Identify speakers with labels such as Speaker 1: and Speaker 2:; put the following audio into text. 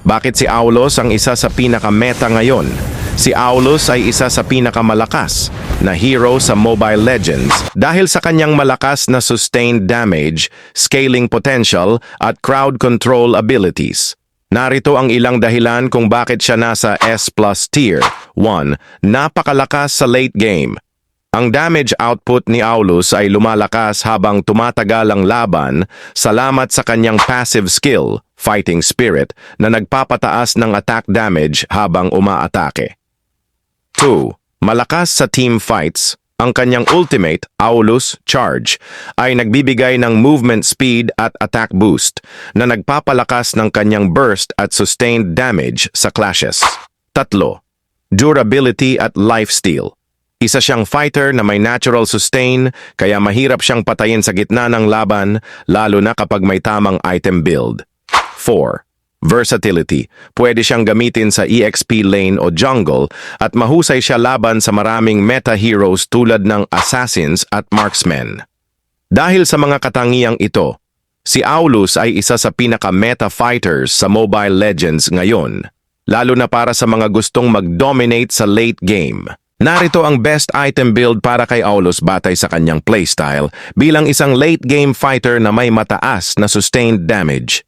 Speaker 1: Bakit si Aulus ang isa sa pinaka-meta ngayon? Si Aulus ay isa sa pinakamalakas na hero sa Mobile Legends dahil sa kanyang malakas na sustained damage, scaling potential at crowd control abilities. Narito ang ilang dahilan kung bakit siya nasa S+ tier. 1. Napakalakas sa late game. Ang damage output ni Aulus ay lumalakas habang tumatagal ang laban salamat sa kanyang passive skill, Fighting Spirit, na nagpapataas ng attack damage habang umaatake. 2. Malakas sa team fights. Ang kanyang ultimate, Aulus Charge, ay nagbibigay ng movement speed at attack boost na nagpapalakas ng kanyang burst at sustained damage sa clashes. 3. Durability at lifesteal. Isa siyang fighter na may natural sustain kaya mahirap siyang patayin sa gitna ng laban lalo na kapag may tamang item build. 4. Versatility. Pwede siyang gamitin sa EXP lane o jungle at mahusay siya laban sa maraming meta heroes tulad ng assassins at marksmen. Dahil sa mga katangiang ito, si Aulus ay isa sa pinaka-meta fighters sa Mobile Legends ngayon, lalo na para sa mga gustong mag-dominate sa late game. Narito ang best item build para kay Aulus batay sa kanyang playstyle bilang isang late game fighter na may mataas na sustained damage.